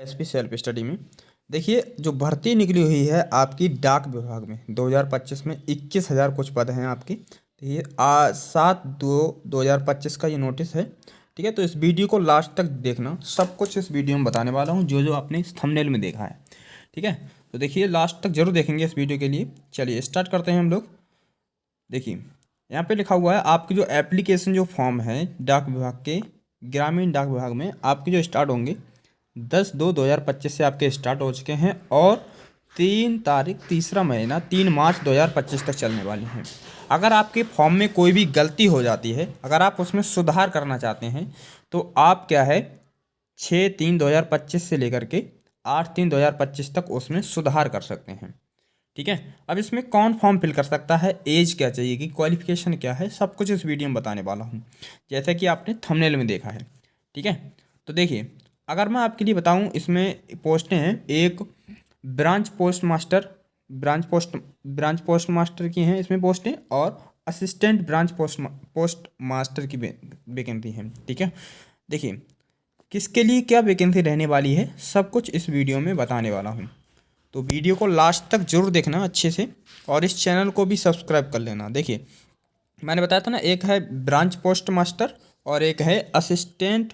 SP self study में देखिए जो भर्ती निकली हुई है आपकी डाक विभाग में 2025 में 21,000 कुछ पद हैं आपके। तो ये 7/2/2025 का ये नोटिस है। ठीक है, तो इस वीडियो को लास्ट तक देखना, सब कुछ इस वीडियो में बताने वाला हूँ जो जो आपने इस थंबनेल में देखा है। ठीक है, तो देखिए लास्ट तक जरूर देखेंगे इस वीडियो के लिए। चलिए स्टार्ट करते हैं हम लोग। देखिए यहाँ पे लिखा हुआ है आपकी जो एप्लीकेशन जो फॉर्म है डाक विभाग के, ग्रामीण डाक विभाग में आपके जो स्टार्ट होंगे 10/2/2025 से आपके स्टार्ट हो चुके हैं और 3 महीना 3 मार्च 2025 तक चलने वाले हैं। अगर आपके फॉर्म में कोई भी गलती हो जाती है, अगर आप उसमें सुधार करना चाहते हैं तो आप क्या है 6/3/2025 से लेकर के 8/3/2025 तक उसमें सुधार कर सकते हैं। ठीक है, अब इसमें कौन फॉर्म फिल कर सकता है, एज क्या चाहिए कि क्वालिफिकेशन क्या है, सब कुछ इस वीडियो में बताने वाला हूँ जैसा कि आपने थंबनेल में देखा है। ठीक है, तो देखिए अगर मैं आपके लिए बताऊं इसमें पोस्टें हैं, एक ब्रांच पोस्ट मास्टर की हैं इसमें पोस्टें, और असिस्टेंट ब्रांच पोस्ट मास्टर की वैकेंसी है। ठीक है, देखिए किसके लिए क्या वैकेंसी रहने वाली है सब कुछ इस वीडियो में बताने वाला हूँ, तो वीडियो को लास्ट तक जरूर देखना अच्छे से और इस चैनल को भी सब्सक्राइब कर लेना। देखिए मैंने बताया था ना, एक है ब्रांच पोस्ट मास्टर और एक है असिस्टेंट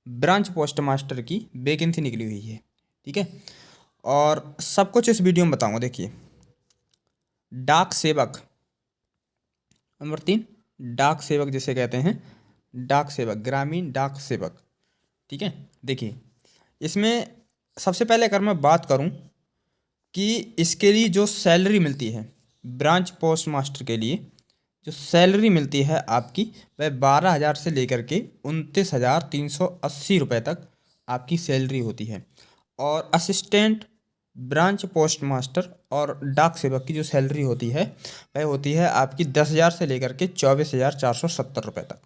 ब्रांच पोस्ट मास्टर की वैकेंसी निकली हुई है। ठीक है, और सब कुछ इस वीडियो में बताऊंगा। देखिए डाक सेवक नंबर 3, डाक सेवक जिसे कहते हैं, डाक सेवक, ग्रामीण डाक सेवक। ठीक है, देखिए इसमें सबसे पहले अगर मैं बात करूं कि इसके लिए जो सैलरी मिलती है ब्रांच पोस्ट मास्टर के लिए, जो सैलरी मिलती है आपकी वह 12,000 से लेकर के 29,380 रुपये तक आपकी सैलरी होती है। और असिस्टेंट ब्रांच पोस्ट मास्टर और डाक सेवक की जो सैलरी होती है वह होती है आपकी 10,000 से लेकर के 24,470 रुपये तक।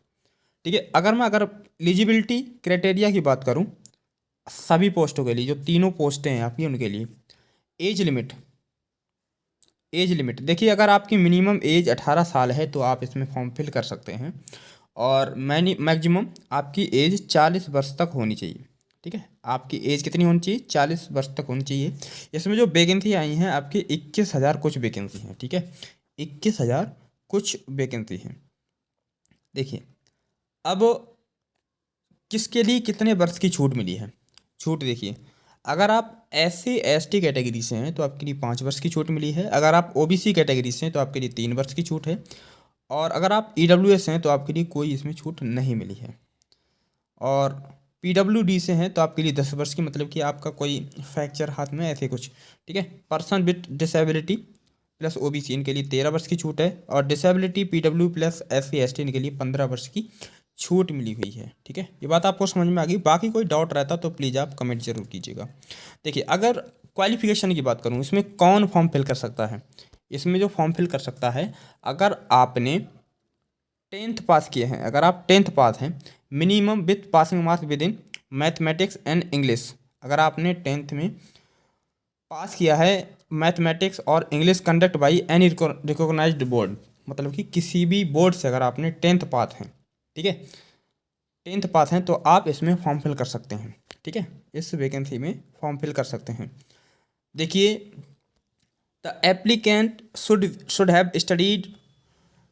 ठीक है, अगर एलिजिबिलिटी क्राइटेरिया की बात करूं सभी पोस्टों के लिए, जो तीनों पोस्टें हैं आपकी उनके लिए, एज लिमिट देखिए अगर आपकी मिनिमम एज 18 साल है तो आप इसमें फॉर्म फिल कर सकते हैं, और मैक्सिमम आपकी एज 40 वर्ष तक होनी चाहिए। ठीक है, आपकी एज कितनी होनी चाहिए, 40 वर्ष तक होनी चाहिए। इसमें जो वैकेंसी आई हैं आपकी 21,000 कुछ वैकेंसी हैं। ठीक है, 21,000 कुछ वैकेंसी हैं। देखिए अब किसके लिए कितने वर्ष की छूट मिली है, छूट देखिए अगर आप SC/ST कैटेगरी से हैं तो आपके लिए 5 वर्ष की छूट मिली है, अगर आप OBC कैटेगरी से हैं तो आपके लिए 3 वर्ष की छूट है, और अगर आप EWS हैं तो आपके लिए कोई इसमें छूट नहीं मिली है, और PWD से हैं तो आपके लिए 10 वर्ष की, मतलब कि आपका कोई फ्रैक्चर हाथ में ऐसे कुछ। ठीक है, person with disability plus OBC इनके लिए 13 वर्ष की छूट है, और डिसेबिलिटी PW प्लस SC/ST इनके लिए 15 वर्ष की छूट मिली हुई है। ठीक है, ये बात आपको समझ में आ गई। बाकी कोई डाउट रहता तो प्लीज़ आप कमेंट जरूर कीजिएगा। देखिए अगर क्वालिफिकेशन की बात करूँ इसमें कौन फॉर्म फिल कर सकता है, इसमें जो फॉर्म फिल कर सकता है अगर आपने 10th पास किए हैं, अगर आप 10th पास हैं minimum with passing marks within mathematics and English, अगर आपने 10th में पास किया है मैथमेटिक्स और English conduct by any recognised board, मतलब कि किसी भी बोर्ड से अगर आपने 10th पास हैं, ठीक है 10th पास हैं तो आप इसमें फॉर्म फिल कर सकते हैं। ठीक है, इस वैकेंसी में फॉर्म फिल कर सकते हैं। देखिए the applicant should have studied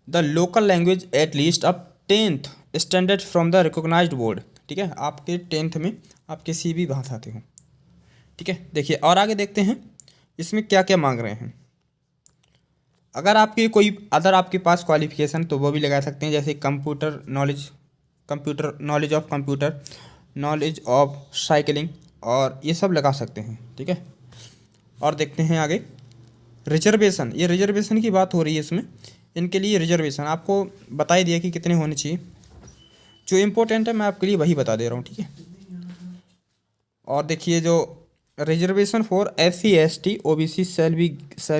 the local language at least a 10th standard from the recognised board. ठीक है, आपके 10th में आप किसी भी भाषा से हो। ठीक है, देखिए और आगे देखते हैं इसमें क्या क्या मांग रहे हैं। अगर आपकी कोई अदर आपके पास क्वालिफिकेशन तो वो भी लगा सकते हैं, जैसे computer knowledge of computer, knowledge of cycling, और ये सब लगा सकते हैं। ठीक है, और देखते हैं आगे रिजर्वेशन, ये रिजर्वेशन की बात हो रही है इसमें, इनके लिए रिजर्वेशन आपको बता ही दिया कि कितने होने चाहिए। जो इम्पोर्टेंट है मैं आपके लिए वही बता दे रहा हूँ। ठीक है, और देखिए जो reservation for SC/ST OBC shall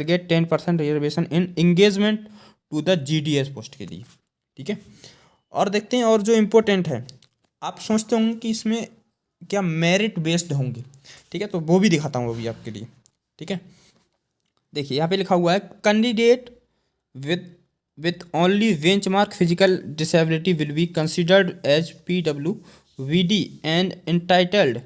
get 10% reservation in engagement to the GDS post के लिए। ठीक है, और देखते हैं और जो इम्पोर्टेंट है, आप सोचते होंगे कि इसमें क्या मेरिट बेस्ड होंगे। ठीक है, तो वो भी दिखाता हूँ अभी आपके लिए। ठीक है, देखिए यहाँ पे लिखा हुआ है candidate with only benchmark physical disability will be considered as PWD and entitled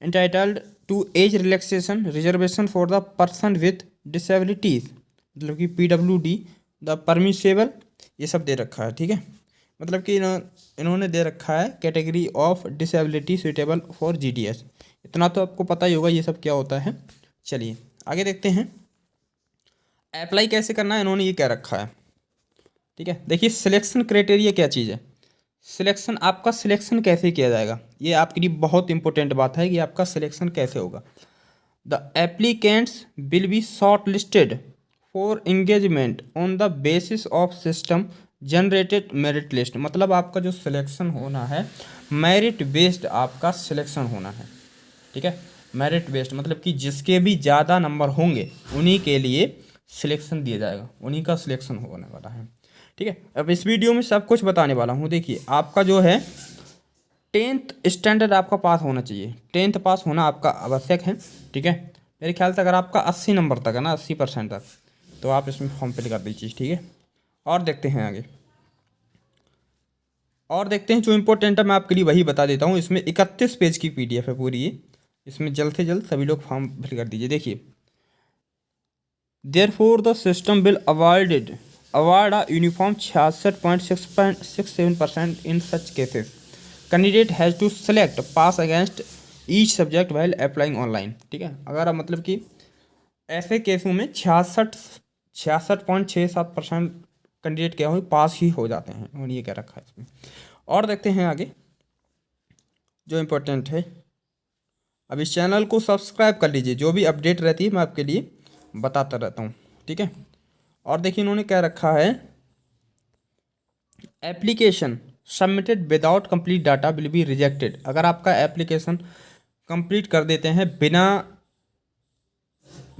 entitled to as relaxation reservation for the person with disabilities, मतलब कि PWD, द परमिसेबल, ये सब दे रखा है। ठीक है, मतलब कि इन्होंने दे रखा है category of disability suitable for GDS। इतना तो आपको पता ही होगा ये सब क्या होता है। चलिए आगे देखते हैं अप्लाई कैसे करना है, इन्होंने ये क्या रखा है। ठीक है, देखिए सिलेक्शन क्राइटेरिया क्या चीज़ है। सिलेक्शन, आपका सिलेक्शन कैसे किया जाएगा, ये आपके लिए बहुत इंपॉर्टेंट बात है कि आपका सिलेक्शन कैसे होगा। The applicants will B short listed for engagement on the basis of system generated merit list, मतलब आपका जो सिलेक्शन होना है मेरिट बेस्ड आपका सिलेक्शन होना है। ठीक है, मेरिट बेस्ड मतलब कि जिसके भी ज़्यादा नंबर होंगे उन्हीं के लिए सिलेक्शन दिया जाएगा, उन्हीं का सिलेक्शन होने वाला है। ठीक है, अब इस वीडियो में सब कुछ बताने वाला हूँ। देखिए आपका जो है 10th स्टैंडर्ड आपका पास होना चाहिए, 10th पास होना आपका आवश्यक है। ठीक है, मेरे ख्याल से अगर आपका 80 नंबर तक है ना, 80% तक, तो आप इसमें फॉर्म फिल कर दीजिए। ठीक है, और देखते हैं आगे, और देखते हैं जो इम्पोर्टेंट है मैं आपके लिए वही बता देता हूँ। इसमें 31 पेज की PDF है पूरी ये, इसमें जल्द से जल्द सभी लोग फॉर्म फिल कर दीजिए। देखिए therefore the system will award a uniform 66.67% in such cases candidate has to select pass against each subject while applying online. ठीक है, अगर आप मतलब कि ऐसे केसों में 66.67% कैंडिडेट क्या हो पास ही हो जाते हैं, और ये क्या रखा है इसमें। और देखते हैं आगे जो इम्पोर्टेंट है। अब इस चैनल को सब्सक्राइब कर लीजिए, जो भी अपडेट रहती है मैं आपके लिए बताता रहता हूँ। ठीक है, और देखिए इन्होंने क्या रखा है, application submitted without complete data will be rejected. अगर आपका एप्लीकेशन कंप्लीट कर देते हैं बिना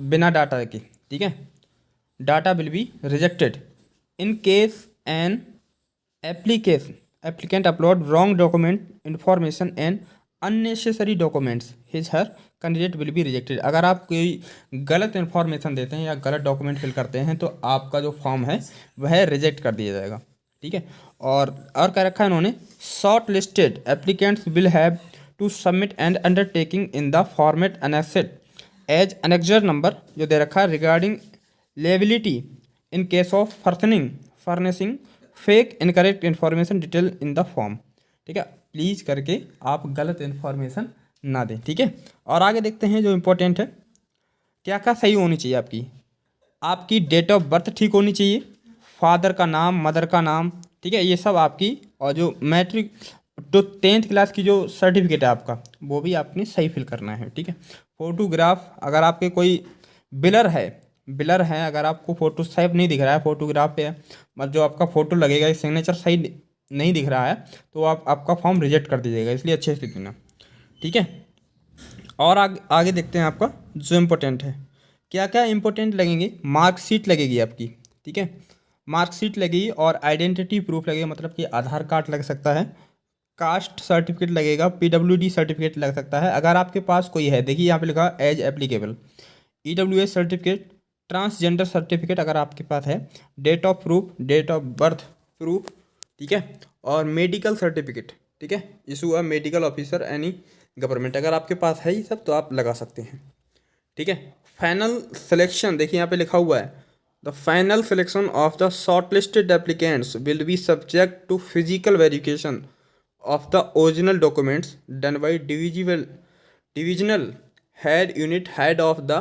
बिना डाटा के, ठीक है, data will be rejected in case an applicant upload wrong document information and unnecessary documents his her candidate will be rejected. अगर आप कोई गलत इन्फॉर्मेशन देते हैं या गलत डॉक्यूमेंट फिल करते हैं तो आपका जो फॉर्म है वह रिजेक्ट कर दिया जाएगा। ठीक है, और क्या रखा है इन्होंने, shortlisted applicants will have to submit and undertaking in the format annexed as annexure number जो दे रखा है regarding liability in case of furnishing fake incorrect information detail in the form. ठीक है, प्लीज़ करके आप गलत इन्फॉर्मेशन ना दें। ठीक है, और आगे देखते हैं जो इम्पोर्टेंट है, क्या क्या सही होनी चाहिए आपकी। आपकी डेट ऑफ बर्थ ठीक होनी चाहिए, फादर का नाम, मदर का नाम, ठीक है, ये सब आपकी, और जो मैट्रिक तो 10th क्लास की जो सर्टिफिकेट है आपका वो भी आपने सही फिल करना है। ठीक है, फोटोग्राफ, अगर आपके कोई बिलर है अगर आपको फोटो सही नहीं दिख रहा है, फोटोग्राफ पे मतलब जो आपका फ़ोटो लगेगा सिग्नेचर सही नहीं दिख रहा है तो आपका फॉर्म रिजेक्ट कर दीजिएगा, इसलिए अच्छे से देना। ठीक है, और आगे देखते हैं आपका जो इम्पोर्टेंट है, क्या क्या इम्पोर्टेंट लगेंगे, मार्कशीट लगेगी आपकी। ठीक है, मार्कशीट लगेगी और आइडेंटिटी प्रूफ लगेगा, मतलब कि आधार कार्ड लग सकता है, कास्ट सर्टिफिकेट लगेगा, PWD सर्टिफिकेट लग सकता है अगर आपके पास कोई है। देखिए यहाँ पे लिखा as applicable, EWS certificate, transgender certificate अगर आपके पास है, date of proof, date of birth proof, ठीक है, और मेडिकल सर्टिफिकेट। ठीक है, issue a medical officer any government, अगर आपके पास है ये सब तो आप लगा सकते हैं। ठीक है, फाइनल सिलेक्शन देखिए यहाँ पे लिखा हुआ है, the final selection of the shortlisted applicants will be subject to physical verification of the original documents done by divisional head of the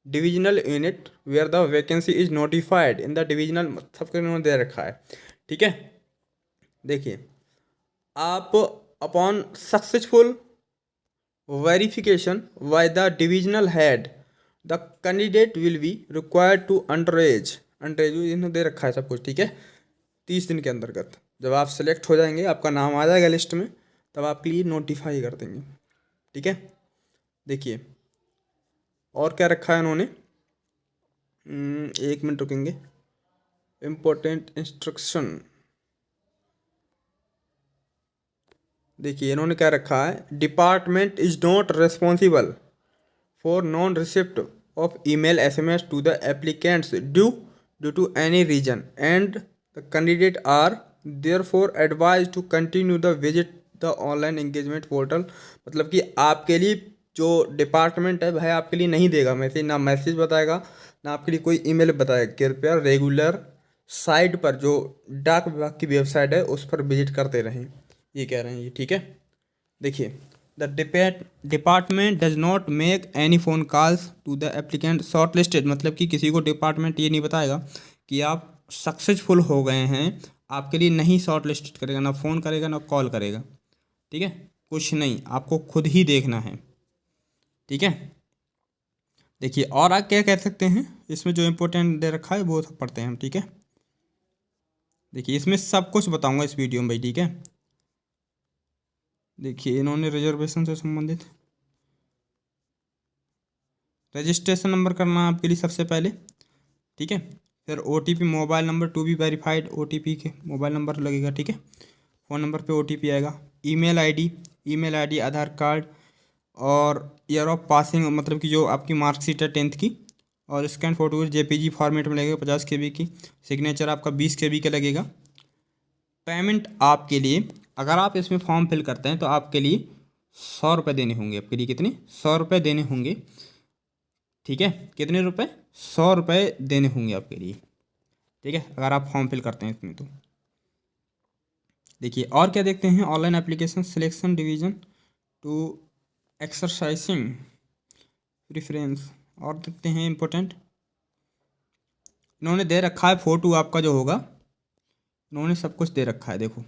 divisional unit where the vacancy is notified in the divisional, सबके उन्होंने दे रखा है। ठीक है, देखिए आप upon successful verification by the divisional head the candidate will be required to underage इन्होंने दे रखा है सब कुछ। ठीक है, 30 दिन के अंतर्गत जब आप सेलेक्ट हो जाएंगे, आपका नाम आ जाएगा लिस्ट में, तब आपके लिए नोटिफाई कर देंगे। ठीक है, देखिए और क्या रखा है इन्होंने, एक मिनट रुकेंगे, इम्पोर्टेंट इंस्ट्रक्शन देखिए इन्होंने क्या रखा है, department is not responsible for non receipt of email SMS to the applicants due to any reason and the candidate are therefore advised to continue the visit the online engagement portal, मतलब कि आपके लिए जो department है वह आपके लिए नहीं देगा मैसेज, ना मैसेज बताएगा ना आपके लिए कोई ईमेल बताएगा। कृपया रेगुलर साइट पर जो डाक विभाग की वेबसाइट है उस पर विजिट करते रहें, ये कह रहे हैं ये। ठीक है, देखिए, the department does not make any phone calls to the applicant shortlisted, मतलब कि किसी को डिपार्टमेंट ये नहीं बताएगा कि आप सक्सेसफुल हो गए हैं, आपके लिए नहीं शॉर्ट लिस्टेड करेगा, ना फ़ोन करेगा ना कॉल करेगा। ठीक है, कुछ नहीं, आपको खुद ही देखना है। ठीक है, देखिए और आप क्या कह सकते हैं, इसमें जो इम्पोर्टेंट दे रखा है वो सब पढ़ते हैं हम। ठीक है, देखिए इसमें सब कुछ बताऊंगा इस वीडियो में भाई। ठीक है, देखिए इन्होंने रिजर्वेशन से संबंधित रजिस्ट्रेशन नंबर करना है आपके लिए सबसे पहले। ठीक है, फिर OTP mobile number to be verified, OTP के मोबाइल नंबर लगेगा। ठीक है, फ़ोन नंबर पे OTP आएगा। ईमेल आईडी, आधार कार्ड और ईयर ऑफ पासिंग, मतलब कि जो आपकी मार्कशीट है 10th की, और स्कैन फोटोज JPG फॉर्मेट में लगेगा 50 KB की। सिग्नेचर आपका 20 KB का लगेगा। पेमेंट आपके लिए, अगर आप इसमें फॉर्म फिल करते हैं तो आपके लिए 100 रुपये देने होंगे। आपके लिए कितने? 100 रुपये देने होंगे। ठीक है, कितने रुपए? 100 रुपये देने होंगे आपके लिए। ठीक है, अगर आप फॉर्म फिल करते हैं इसमें तो। देखिए और क्या देखते हैं, online application selection division to exercising preference, और देखते हैं इम्पोर्टेंट, इन्होंने दे रखा है फ़ोटो आपका जो होगा, इन्होंने सब कुछ दे रखा है। देखो,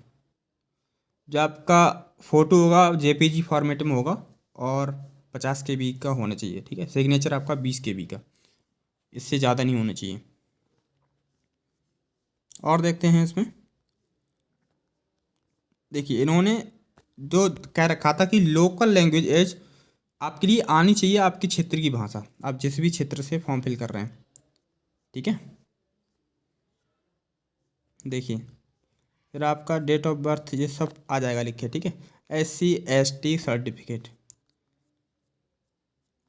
जो आपका फ़ोटो होगा JPG फॉर्मेट में होगा और 50 KB का होना चाहिए। ठीक है, सिग्नेचर आपका 20 KB का, इससे ज़्यादा नहीं होना चाहिए। और देखते हैं इसमें, देखिए इन्होंने जो कह रखा था कि लोकल लैंग्वेज एज आपके लिए आनी चाहिए, आपके क्षेत्र की भाषा, आप जिस भी क्षेत्र से फॉर्म फिल कर रहे हैं। ठीक है, देखिए फिर आपका डेट ऑफ बर्थ ये सब आ जाएगा लिखे। ठीक है, SC ST सर्टिफिकेट,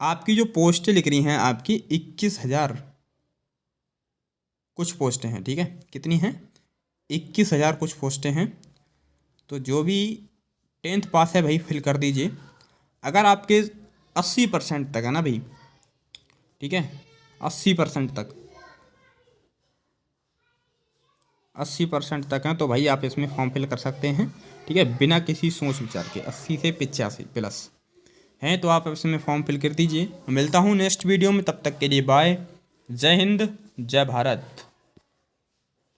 आपकी जो पोस्टें लिख रही हैं आपकी 21,000 कुछ पोस्टें हैं। ठीक है, कितनी हैं? 21,000 कुछ पोस्टें हैं। तो जो भी 10th पास है भाई फिल कर दीजिए। अगर आपके 80% तक है ना भाई, ठीक है, 80% तक, 80% तक हैं तो भाई आप इसमें फॉर्म फिल कर सकते हैं। ठीक है, बिना किसी सोच विचार के। 80 से 85 प्लस हैं तो आप इसमें फॉर्म फिल कर दीजिए। मिलता हूँ नेक्स्ट वीडियो में, तब तक के लिए बाय। जय हिंद, जय भारत।